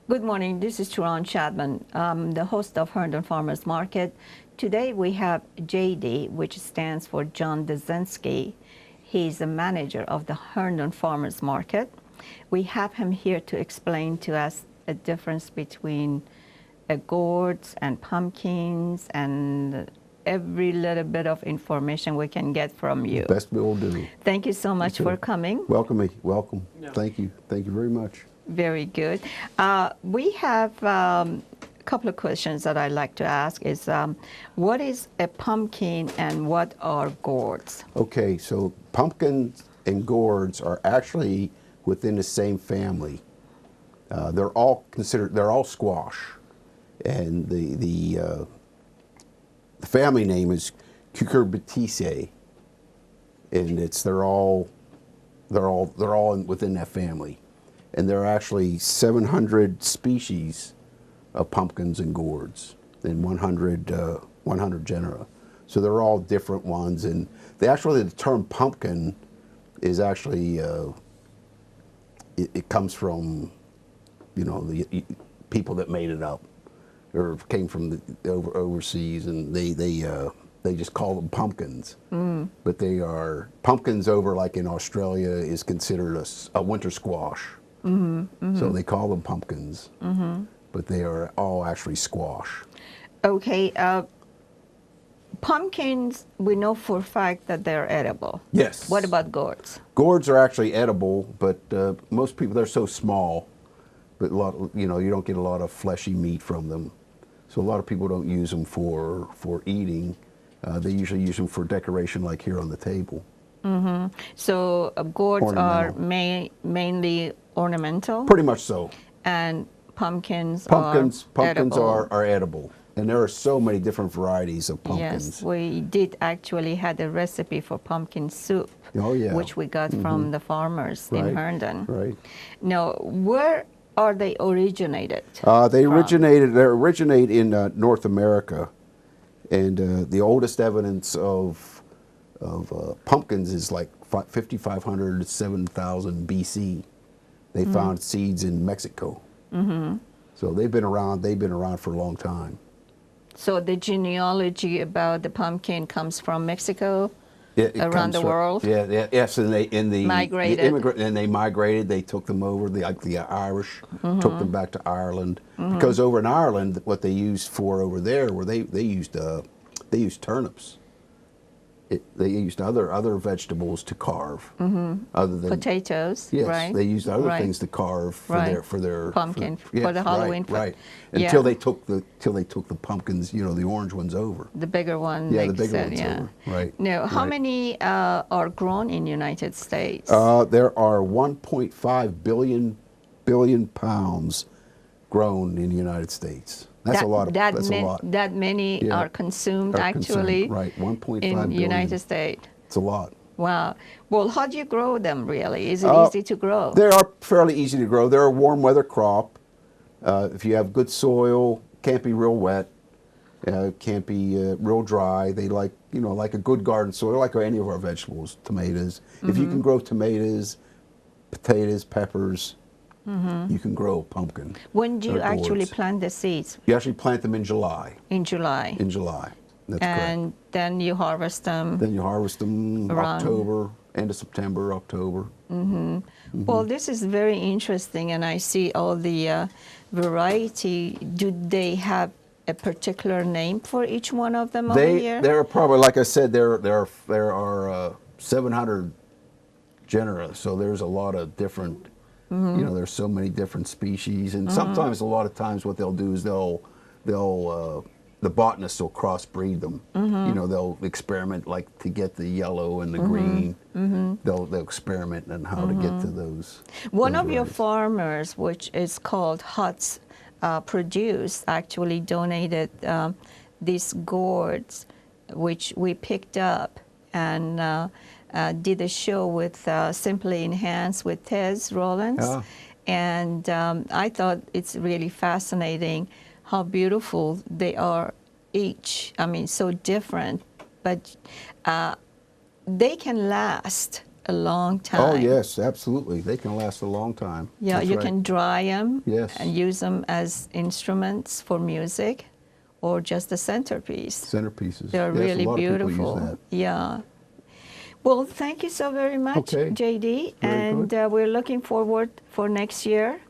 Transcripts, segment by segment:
Good morning. This is Turan Chadman, the host of Herndon Farmers Market. Today we have JD, which stands for John Dudzinsky. He's the manager of the Herndon Farmers Market. We have him here to explain to us a difference between gourds and pumpkins and every little bit of information we can get from you. Best we will do. Thank you so much for coming. Welcome. No. Thank you. Thank you very much. Very good. We have a couple of questions that I'd like to ask is, what is a pumpkin and what are gourds? Okay, so pumpkins and gourds are actually within the same family. They're all squash. And the family name is Cucurbitaceae. And they're all within that family. And there are actually 700 species of pumpkins and gourds and 100 genera. So they're all different ones. And the term pumpkin is actually, it comes from, the people that made it up or came from overseas, and they just call them pumpkins. Mm. But they are, pumpkins over like in Australia is considered a winter squash. Mm-hmm, mm-hmm. So they call them pumpkins, mm-hmm. but they are all actually squash. Okay, pumpkins, we know for a fact that they're edible. Yes. What about gourds? Gourds are actually edible, but most people, they're so small, but you don't get a lot of fleshy meat from them. So a lot of people don't use them for eating. They usually use them for decoration, like here on the table. Mm-hmm. So gourds are mainly ornamental? Pretty much so. And pumpkins are edible. Are edible. And there are so many different varieties of pumpkins. Yes, we did actually had a recipe for pumpkin soup, which we got from the farmers in Herndon. Right. Now, where are they originated? They originate in North America. And the oldest evidence of pumpkins is like 5,500 to 7,000 BC. They found seeds in Mexico. Mm-hmm. So they've been around for a long time. So the genealogy about the pumpkin comes from Mexico, around the world? Yes, and they migrated. They took them over. The Irish took them back to Ireland, because over in Ireland, what they used for over there were they used turnips. They used other vegetables to carve, other than potatoes. Yes, right? They used other things to carve for their pumpkin for the Halloween. Right. Until they took the pumpkins, the orange ones over. The bigger one. Yeah, the bigger ones over. Right. Now, how many are grown in the United States? There are 1.5 billion pounds grown in the United States. That's a lot. That many are consumed actually. Right, 1.5 billion. In the United States. It's a lot. Wow. Well, how do you grow them really? Is it easy to grow? They are fairly easy to grow. They're a warm weather crop. If you have good soil, can't be real wet, can't be real dry. They like a good garden soil, like any of our vegetables, tomatoes. If you can grow tomatoes, potatoes, peppers, you can grow pumpkin. When do you actually plant the seeds? You actually plant them in July. In July. In July. That's and correct. Then you harvest them. Then you harvest them October, end of September, October. Well, this is very interesting, and I see all the variety. Do they have a particular name for each one of them over here? There are probably, like I said, there are 700 genera, so there's a lot of different. There's so many different species, and sometimes, a lot of times, what they'll do is the botanists will crossbreed them. They'll experiment, like to get the yellow and the green. They'll experiment on how to get to those. One of your farmers, which is called Huts Produce, actually donated these gourds, which we picked up and did a show with Simply Enhanced with Tez Rollins. Yeah. And I thought it's really fascinating how beautiful they are each. I mean, so different, but they can last a long time. Oh, yes, absolutely. They can last a long time. Yeah, That's you right. can dry them Yes. and use them as instruments for music or just a centerpiece. Centerpieces. They're Yes, really a lot beautiful. of people use that. Yeah. Well, thank you so very much, Okay. JD. Very And good. we're looking forward for next year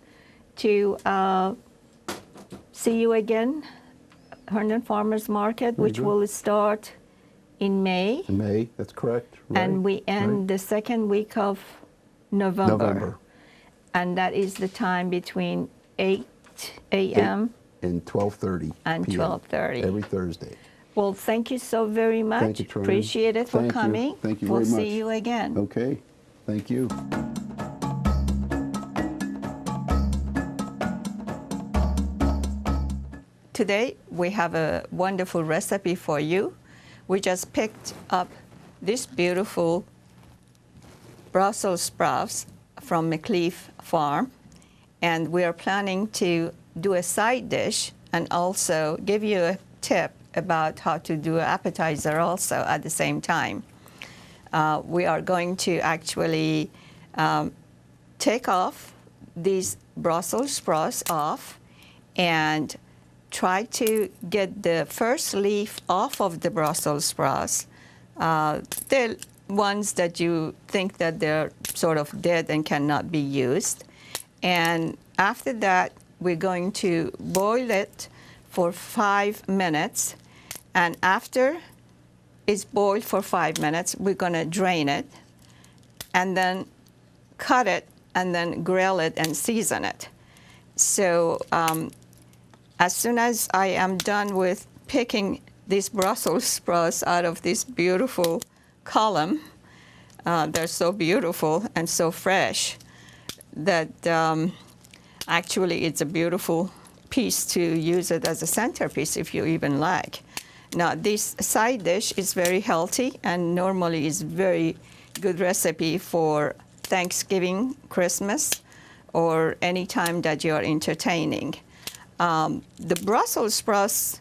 to see you again, Herndon Farmers Market, Very which good. will start in May. In May, that's correct. Right. And we end the second week of November. November. And that is the time between 8 a.m. And 12:30 and p.m. 12:30. Every Thursday. Well, thank you so very much. Thank you, Troy. Appreciate it for Thank you. coming. Thank you we'll very much. see you again. Okay. Thank you. Today we have a wonderful recipe for you. We just picked up this beautiful Brussels sprouts from McCleaf farm, and we are planning to do a side dish and also give you a tip about how to do an appetizer also at the same time. We are going to actually take off these Brussels sprouts off and try to get the first leaf off of the Brussels sprouts. They're ones that you think that they're sort of dead and cannot be used. And after that, we're going to boil it for 5 minutes. And after it's boiled for 5 minutes, we're going to drain it and then cut it and then grill it and season it. So as soon as I am done with picking these Brussels sprouts out of this beautiful column, they're so beautiful and so fresh that actually it's a beautiful piece to use it as a centerpiece if you even like. Now, this side dish is very healthy and normally is very good recipe for Thanksgiving, Christmas, or any time that you're entertaining. The Brussels sprouts,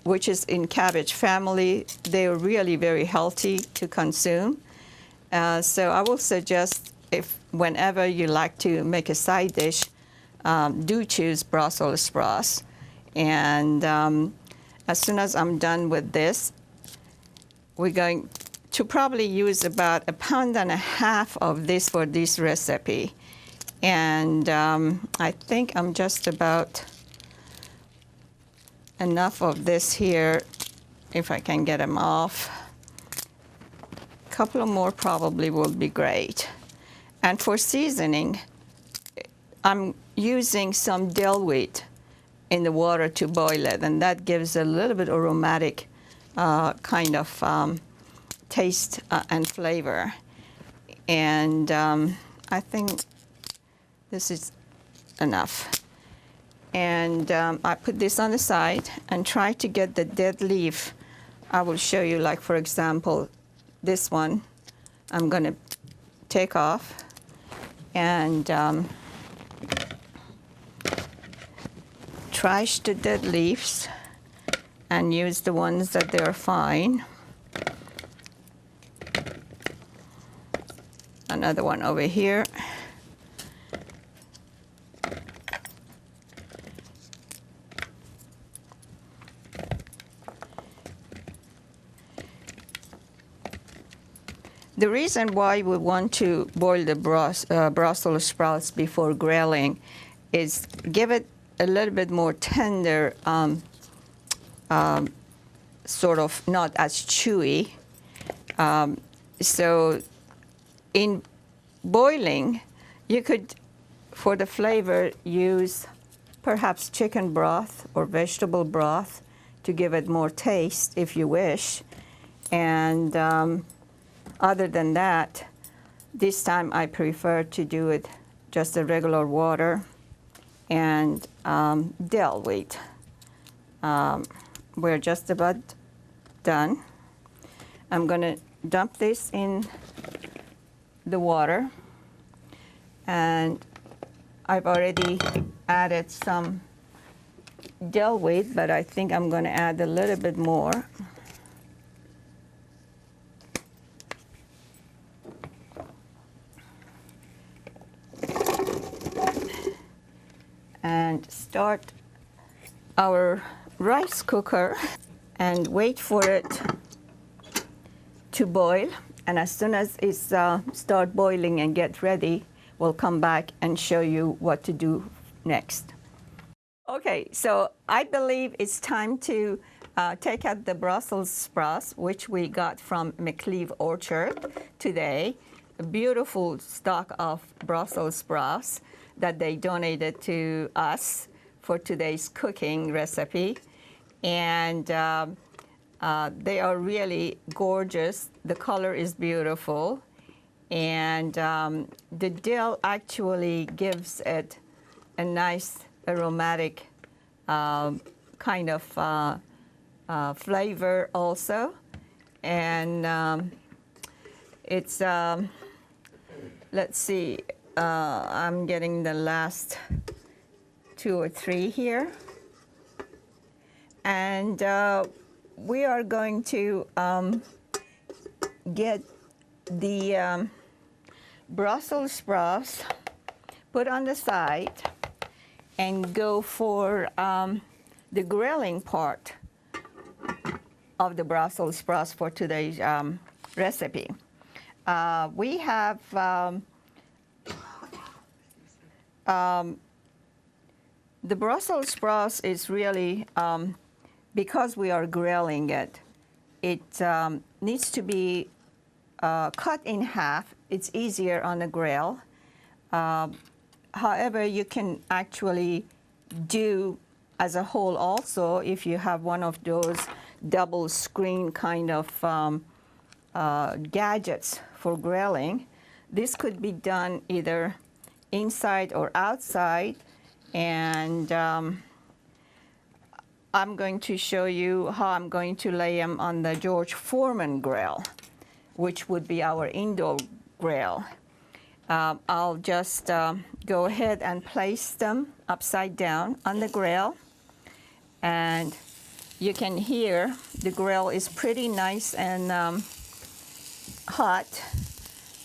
which is in cabbage family, they're really very healthy to consume. So I will suggest if whenever you like to make a side dish, do choose Brussels sprouts. And as soon as I'm done with this, we're going to probably use about 1.5 pounds of this for this recipe. And I think I'm just about enough of this here, if I can get them off. A couple of more probably will be great. And for seasoning, I'm using some dill wheat in the water to boil it, and that gives a little bit aromatic kind of taste and flavor. And I think this is enough. And I put this on the side and try to get the dead leaf. I will show you, like, for example, this one I'm going to take off and trash the dead leaves and use the ones that they are fine. Another one over here. The reason why we want to boil the Brussels sprouts before grilling is give it a little bit more tender, sort of not as chewy. So in boiling, you could, for the flavor, use perhaps chicken broth or vegetable broth to give it more taste if you wish. And other than that, this time I prefer to do it just a regular water and dill wheat. We're just about done. I'm going to dump this in the water, and I've already added some dill wheat, but I think I'm going to add a little bit more. start our rice cooker and wait for it to boil. And as soon as it start boiling and get ready, we'll come back and show you what to do next. Okay, so I believe it's time to take out the Brussels sprouts, which we got from McCleaf orchard today. A beautiful stock of Brussels sprouts that they donated to us for today's cooking recipe. And they are really gorgeous. The color is beautiful. And the dill actually gives it a nice aromatic kind of flavor also. And it's, let's see, I'm getting the last 2 or 3 here. And we are going to get the Brussels sprouts put on the side and go for the grilling part of the Brussels sprouts for today's recipe. We have the Brussels sprouts is really, because we are grilling it, it needs to be cut in half. It's easier on the grill. However, you can actually do as a whole also if you have one of those double screen kind of gadgets for grilling. This could be done either inside or outside. And I'm going to show you how I'm going to lay them on the George Foreman grill, which would be our indoor grill. I'll just go ahead and place them upside down on the grill. And you can hear the grill is pretty nice and hot.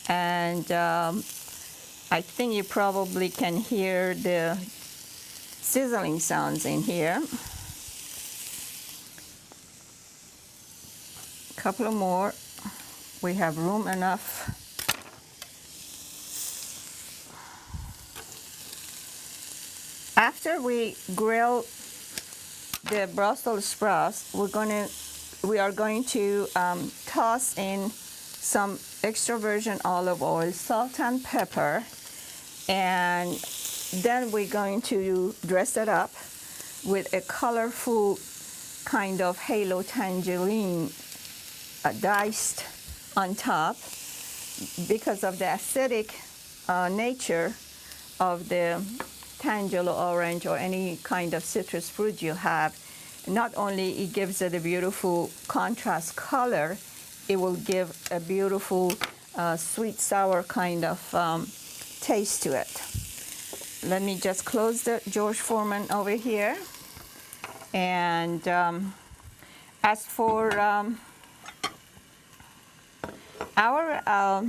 And I think you probably can hear the sizzling sounds in here. A couple of more. We have room enough. After we grill the Brussels sprouts, we are going to toss in some extra virgin olive oil, salt and pepper, and then we're going to dress it up with a colorful kind of halo tangerine diced on top because of the acidic nature of the tangerine orange or any kind of citrus fruit you have. Not only it gives it a beautiful contrast color, it will give a beautiful sweet sour kind of taste to it. Let me just close the George Foreman over here. And as for our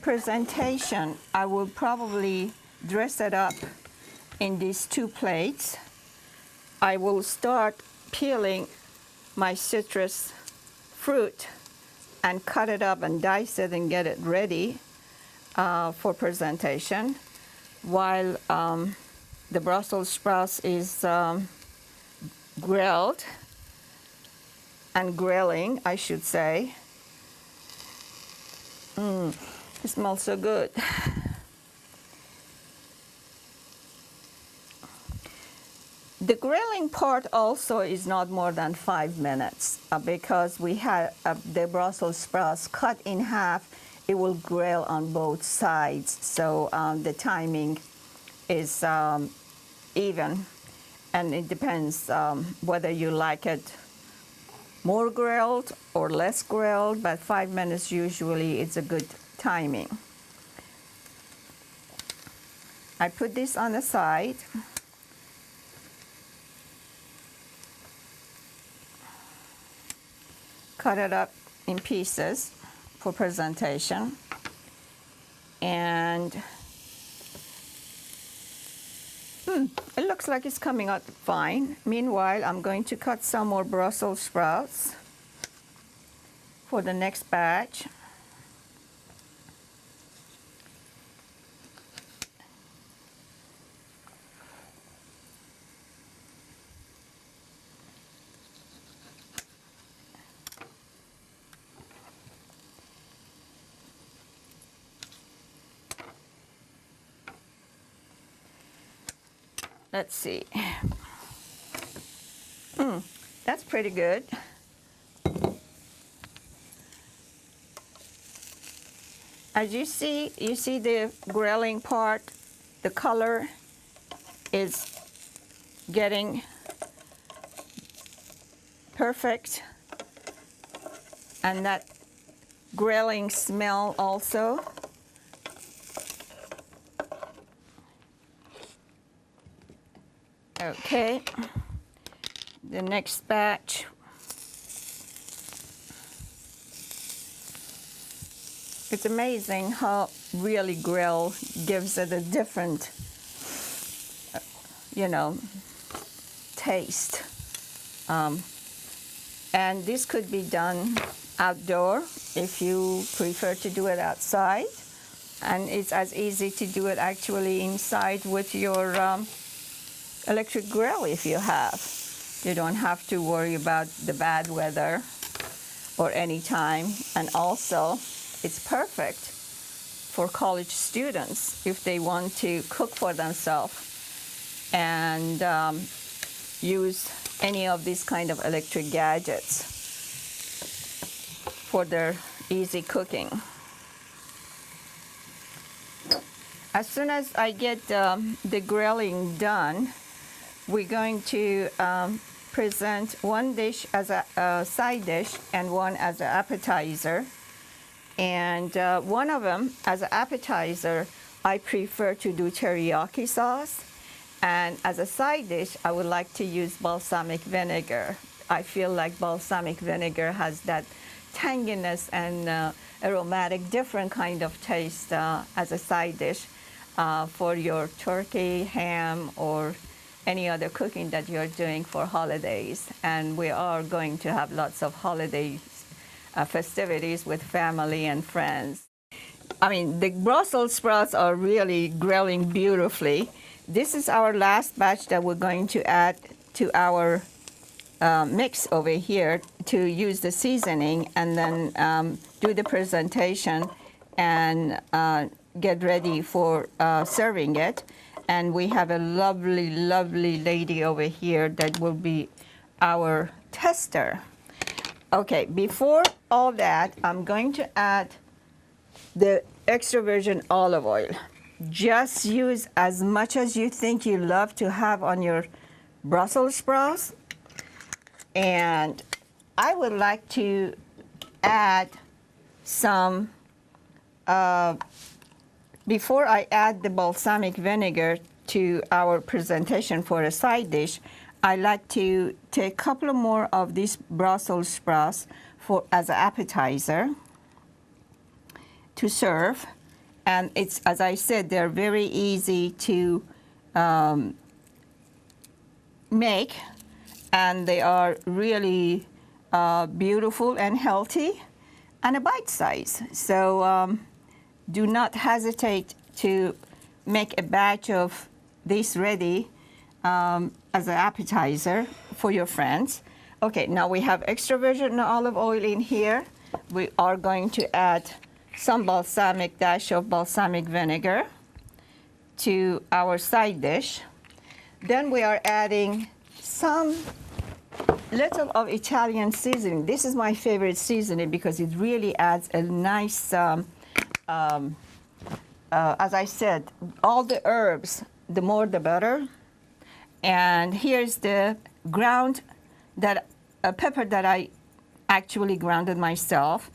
presentation, I will probably dress it up in these 2 plates. I will start peeling my citrus fruit and cut it up and dice it and get it ready for presentation, while the Brussels sprouts is grilled and grilling, I should say. It smells so good. The grilling part also is not more than 5 minutes because we have the Brussels sprouts cut in half. It will grill on both sides, so the timing is even, and it depends whether you like it more grilled or less grilled, but 5 minutes usually it's a good timing. I put this on the side. Cut it up in pieces for presentation. And It looks like it's coming out fine. Meanwhile, I'm going to cut some more Brussels sprouts for the next batch. Let's see. That's pretty good. As you see the grilling part, the color is getting perfect, and that grilling smell also. Okay, the next batch. It's amazing how really grill gives it a different, taste. And this could be done outdoor if you prefer to do it outside. And it's as easy to do it actually inside with your electric grill if you have. You don't have to worry about the bad weather or any time. And also, it's perfect for college students if they want to cook for themselves and use any of these kind of electric gadgets for their easy cooking. As soon as I get the grilling done, we're going to present one dish as a side dish and one as an appetizer. And one of them, as an appetizer, I prefer to do teriyaki sauce. And as a side dish, I would like to use balsamic vinegar. I feel like balsamic vinegar has that tanginess and aromatic, different kind of taste as a side dish for your turkey, ham, or any other cooking that you're doing for holidays. And we are going to have lots of holiday festivities with family and friends. I mean, the Brussels sprouts are really grilling beautifully. This is our last batch that we're going to add to our mix over here to use the seasoning and then do the presentation and get ready for serving it. And we have a lovely, lovely lady over here that will be our tester. Okay, before all that, I'm going to add the extra virgin olive oil. Just use as much as you think you love to have on your Brussels sprouts. And I would like to add some, before I add the balsamic vinegar to our presentation for a side dish, I like to take a couple of more of these Brussels sprouts as an appetizer to serve. And it's, as I said, they're very easy to make, and they are really beautiful and healthy and a bite size. So do not hesitate to make a batch of this ready as an appetizer for your friends. Okay, now we have extra virgin olive oil in here. We are going to add some dash of balsamic vinegar to our side dish. Then we are adding some little of Italian seasoning. This is my favorite seasoning because it really adds a nice, as I said, all the herbs, the more the better. And here's the ground pepper that I actually grounded myself.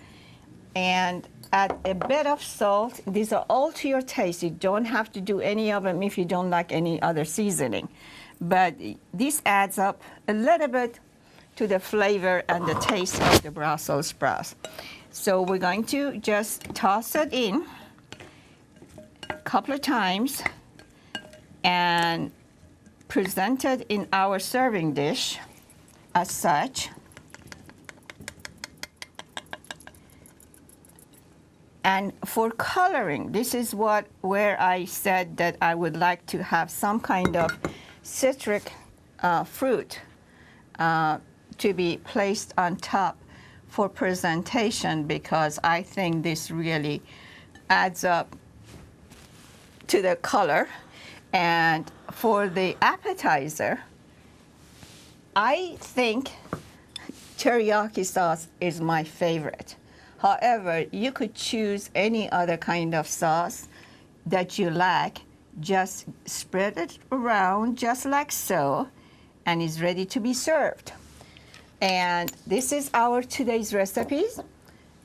And add a bit of salt. These are all to your taste. You don't have to do any of them if you don't like any other seasoning. But this adds up a little bit to the flavor and the taste of the Brussels sprouts. So we're going to just toss it in a couple of times and presented in our serving dish as such. And for coloring, this is where I said that I would like to have some kind of citric fruit to be placed on top for presentation, because I think this really adds up to the color. And for the appetizer, I think teriyaki sauce is my favorite. However, you could choose any other kind of sauce that you like. Just spread it around just like so, and it's ready to be served. And this is our today's recipes: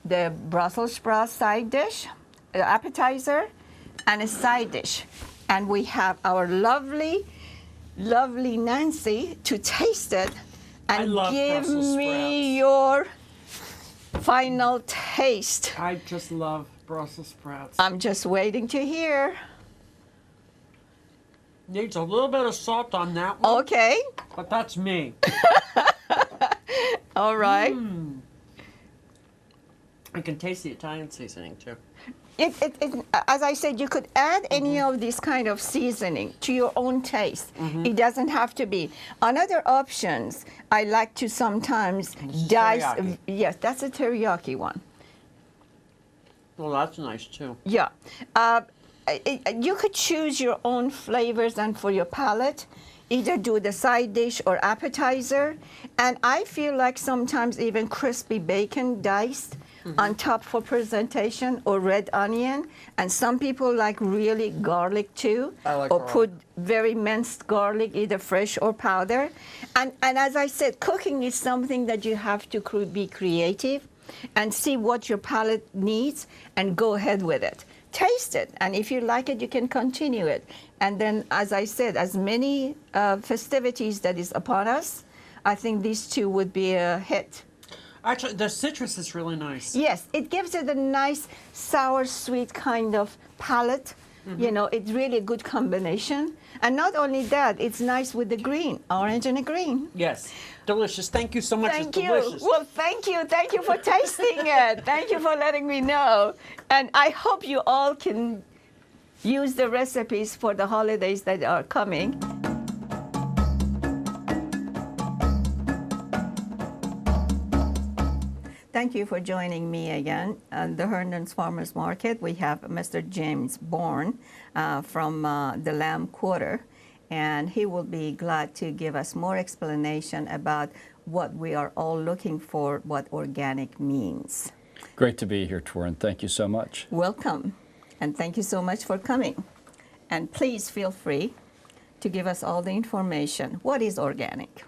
the Brussels sprouts side dish, the appetizer, and a side dish. And we have our lovely, lovely Nancy to taste it and give me your final taste. I just love Brussels sprouts. I'm just waiting to hear. Needs a little bit of salt on that one. Okay. But that's me. All right. I can taste the Italian seasoning too. As I said, you could add any of this kind of seasoning to your own taste. It doesn't have to be. Another options, I like to sometimes dice. Teriyaki. Yes, that's a teriyaki one. Well, that's nice too. Yeah. You could choose your own flavors and for your palate. Either do the side dish or appetizer. And I feel like sometimes even crispy bacon diced on top for presentation, or red onion. And some people like really garlic too. I like or garlic. put very minced garlic, either fresh or powder. And as I said, cooking is something that you have to be creative and see what your palate needs and go ahead with it. Taste it, and if you like it, you can continue it. And then, as I said, as many festivities that is upon us, I think these two would be a hit. Actually, the citrus is really nice. Yes, it gives it a nice sour, sweet kind of palate. You know, it's really a good combination. And not only that, it's nice with the green, orange and a green. Yes, delicious. Thank you so much. Thank it's you. delicious. Well, thank you. Thank you for tasting it. Thank you for letting me know. And I hope you all can use the recipes for the holidays that are coming. Thank you for joining me again. At the Herndon's Farmers Market, we have Mr. James Bourne from the Lamb Quarter, and he will be glad to give us more explanation about what we are all looking for, what organic means. Great to be here, Torin. Thank you so much. Welcome, and thank you so much for coming. And please feel free to give us all the information. What is organic?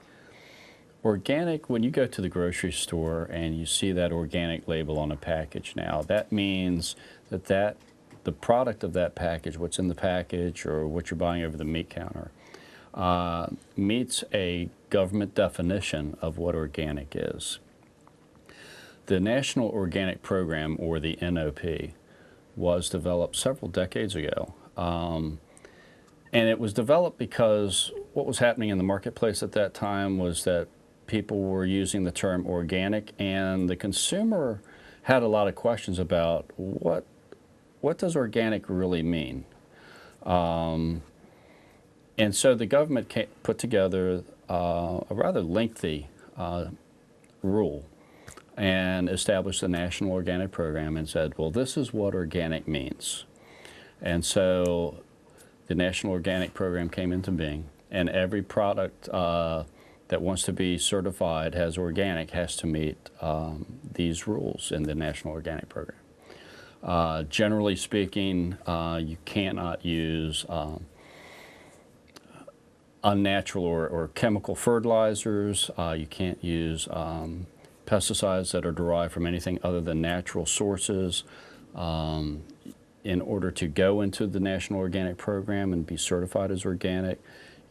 Organic, when you go to the grocery store and you see that organic label on a package now, that means that the product of that package, what's in the package or what you're buying over the meat counter, meets a government definition of what organic is. The National Organic Program, or the NOP, was developed several decades ago. And it was developed because what was happening in the marketplace at that time was that people were using the term organic, and the consumer had a lot of questions about what does organic really mean. And so the government put together a rather lengthy rule and established the National Organic Program and said, well, this is what organic means. And so the National Organic Program came into being, and every product that wants to be certified as organic has to meet these rules in the National Organic Program. Generally speaking, you cannot use unnatural or chemical fertilizers. You can't use pesticides that are derived from anything other than natural sources. In order to go into the National Organic Program and be certified as organic,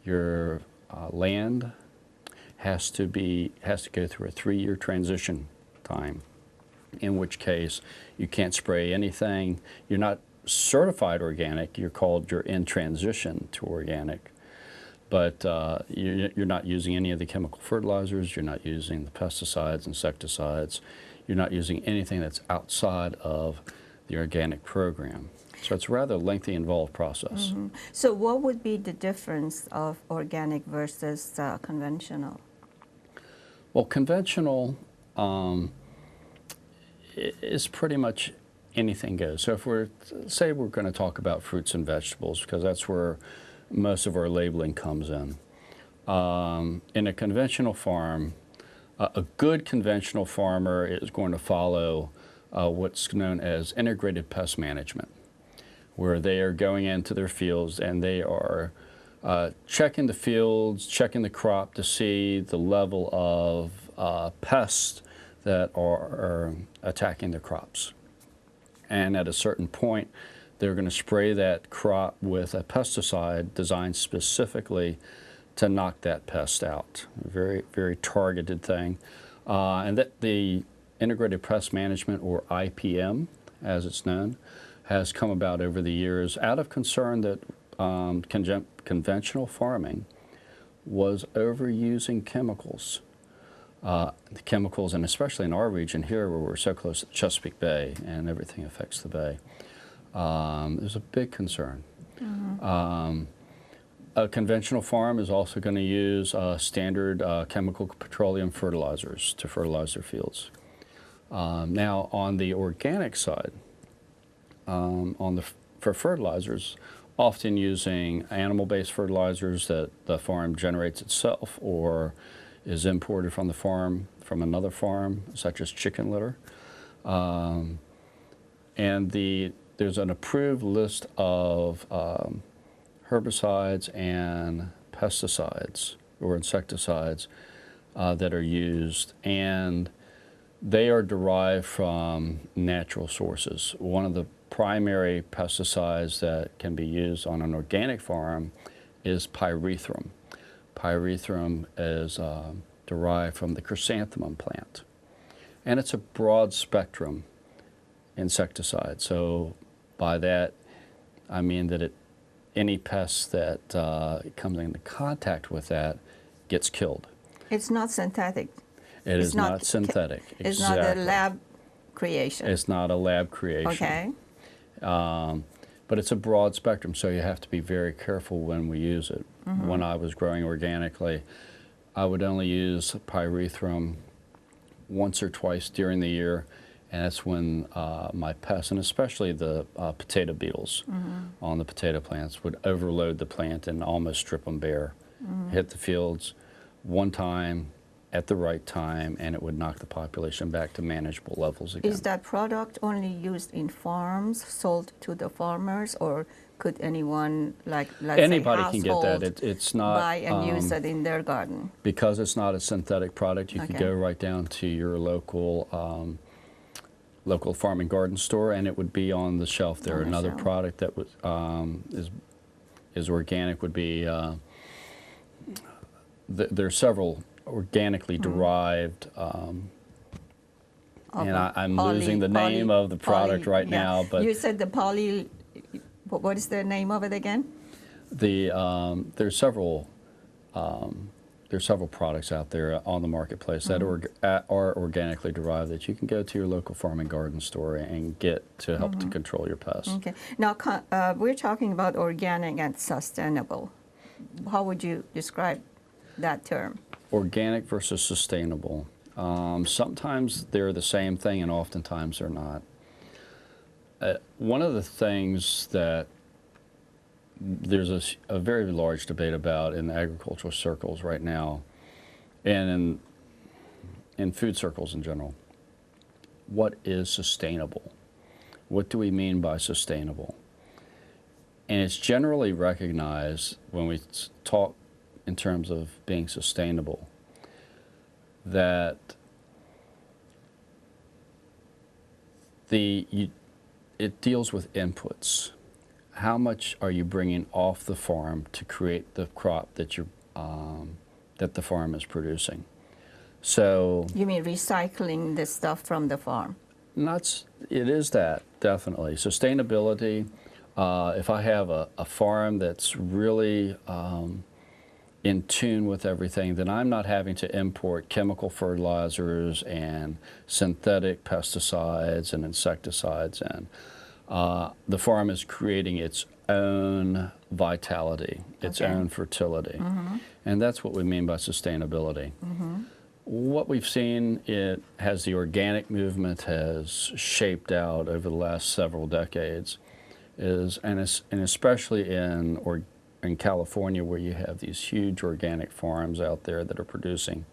your land has to go through a 3-year transition time, in which case you can't spray anything. You're not certified organic, you're in transition to organic. but you're not using any of the chemical fertilizers, you're not using the pesticides, insecticides, you're not using anything that's outside of the organic program. So it's a rather lengthy, involved process. Mm-hmm. So what would be the difference of organic versus conventional? Well, conventional is pretty much anything goes. So if say we're going to talk about fruits and vegetables, because that's where most of our labeling comes in. In a conventional farm, a good conventional farmer is going to follow what's known as integrated pest management, where they are going into their fields and they are checking the fields, checking the crop to see the level of pests that are attacking the crops. And at a certain point, they're going to spray that crop with a pesticide designed specifically to knock that pest out. A very, very targeted thing. And that the integrated pest management, or IPM, as it's known, has come about over the years out of concern that conventional farming was overusing chemicals. The chemicals, and especially in our region here where we're so close to the Chesapeake Bay and everything affects the bay, there's a big concern. Mm-hmm. A conventional farm is also going to use standard chemical petroleum fertilizers to fertilize their fields. Now on the organic side, for fertilizers, often using animal-based fertilizers that the farm generates itself or is imported from the farm, from another farm, such as chicken litter. And there's an approved list of herbicides and pesticides or insecticides that are used, and they are derived from natural sources. One of the primary pesticides that can be used on an organic farm is pyrethrum. Pyrethrum is derived from the chrysanthemum plant, and it's a broad spectrum insecticide. So by that I mean that any pest that comes into contact with that gets killed. It's not synthetic. It is not synthetic. It's not a lab creation. It's not a lab creation. Okay. But it's a broad spectrum, so you have to be very careful when we use it. Mm-hmm. When I was growing organically, I would only use pyrethrum once or twice during the year, and that's when my pests, and especially the potato beetles on the potato plants, would overload the plant and almost strip them bare. Hit the fields one time at the right time, and it would knock the population back to manageable levels again. Is that product only used in farms, sold to the farmers, or could anyone, like let's anybody say can get that? It's not buy and use it in their garden? Because it's not a synthetic product. You could go right down to your local farm and garden store, and it would be on the shelf there. Another product that was is organic would be there are several organically derived, and I'm losing the name of the product right now. But you said the poly. What is the name of it again? There's several products out there on the marketplace that are organically derived that you can go to your local farm and garden store and get to help to control your pests. Okay. Now we're talking about organic and sustainable. How would you describe that term? Organic versus sustainable. Sometimes they're the same thing, and oftentimes they're not. One of the things that there's a very large debate about in agricultural circles right now, and in food circles in general, what is sustainable? What do we mean by sustainable? And it's generally recognized when we talk in terms of being sustainable that it deals with inputs. How much are you bringing off the farm to create the crop that that the farm is producing? So you mean recycling the stuff from the farm? It is that, definitely. Sustainability. If I have a farm that's really in tune with everything, then I'm not having to import chemical fertilizers and synthetic pesticides and insecticides in. The farm is creating its own vitality, its own fertility. And that's what we mean by sustainability. What we've seen, it has the organic movement has shaped out over the last several decades, and especially in California, where you have these huge organic farms out there that are producing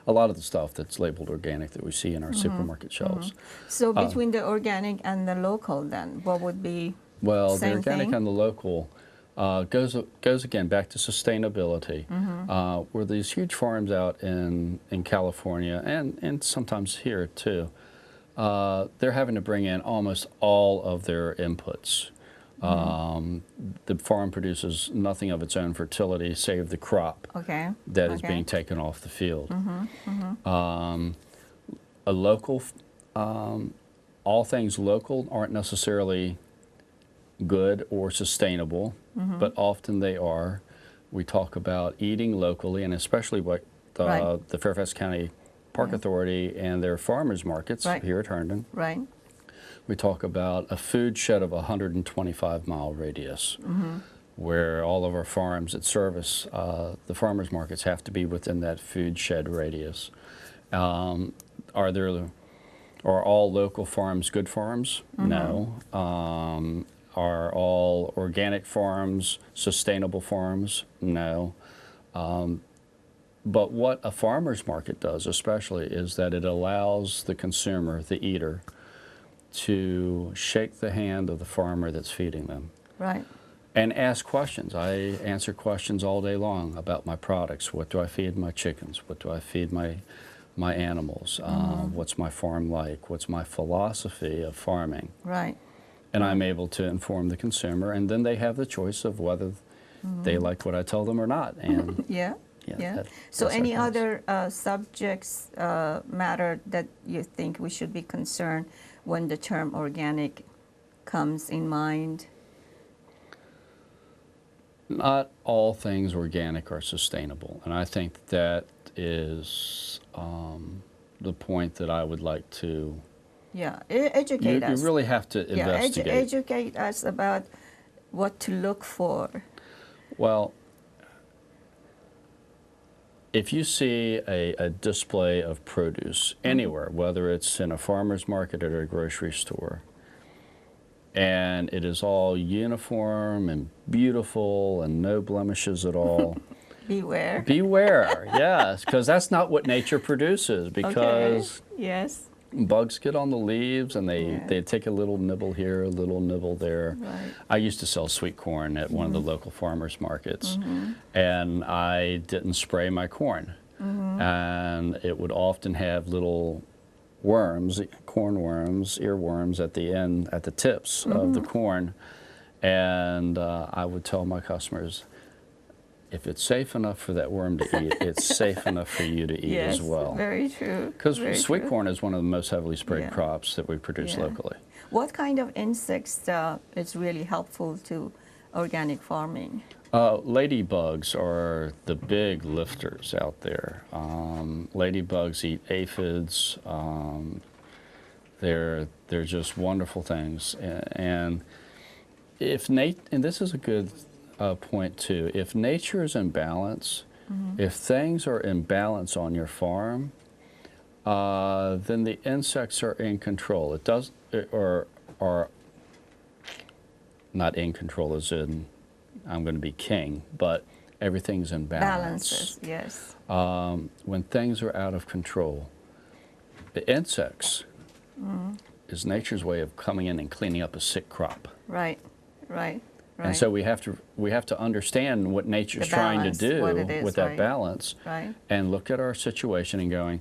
a lot of the stuff that's labeled organic that we see in our supermarket shelves. So between the organic and the local, then what would be well, same the organic thing? and the local goes again back to sustainability. Where these huge farms out in California and sometimes here too, they're having to bring in almost all of their inputs. The farm produces nothing of its own fertility save the crop that is being taken off the field. A local, all things local aren't necessarily good or sustainable, but often they are. We talk about eating locally, and especially what the Fairfax County Park Authority and their farmers markets here at Herndon. We talk about a food shed of a 125-mile radius, where all of our farms that service the farmers markets have to be within that food shed radius. Are all local farms good farms? No. Are all organic farms sustainable farms? No. But what a farmer's market does especially is that it allows the consumer, the eater, to shake the hand of the farmer that's feeding them. And ask questions. I answer questions all day long about my products. What do I feed my chickens? What do I feed my animals? What's my farm like? What's my philosophy of farming? And I'm able to inform the consumer, and then they have the choice of whether they like what I tell them or not. And So any other subjects matter that you think we should be concerned when the term organic comes in mind? Not all things organic are sustainable, and I think that is the point that I would like to. Educate us. You really have to investigate. Educate us about what to look for. Well, if you see a display of produce anywhere, whether it's in a farmer's market or a grocery store, and it is all uniform and beautiful and no blemishes at all, beware. Beware, yes, because that's not what nature produces, because bugs get on the leaves and they take a little nibble here, a little nibble there. I used to sell sweet corn at one of the local farmers markets, and I didn't spray my corn. And it would often have little worms, corn worms, earworms at the end, at the tips of the corn. And I would tell my customers, if it's safe enough for that worm to eat, it's safe enough for you to eat as well. Very true. Because sweet corn is one of the most heavily sprayed crops that we produce locally. What kind of insects is really helpful to organic farming? Ladybugs are the big lifters out there. Ladybugs eat aphids. They're just wonderful things. And this is a good point too. If nature is in balance, if things are in balance on your farm, then the insects are in control. Or not in control as in I'm going to be king, but everything's in balance. Balances, when things are out of control, the insects is nature's way of coming in and cleaning up a sick crop. Right. And so we have to understand what nature's trying to do with that balance, and look at our situation and going,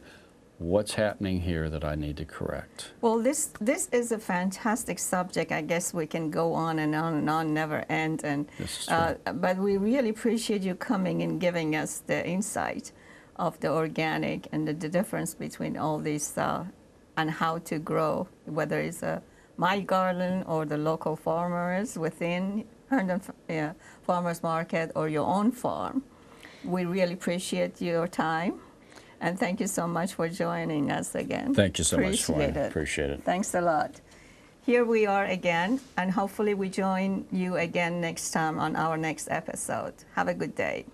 what's happening here that I need to correct? Well, this is a fantastic subject. I guess we can go on and on and on, never end. And but we really appreciate you coming and giving us the insight of the organic and the difference between all these and how to grow, whether it's my garden or the local farmers within Herndon Farmers Market or your own farm. We really appreciate your time. And thank you so much for joining us again. Thank you so much, Appreciate Joanna. it. Appreciate it. Thanks a lot. Here we are again, and hopefully we join you again next time on our next episode. Have a good day.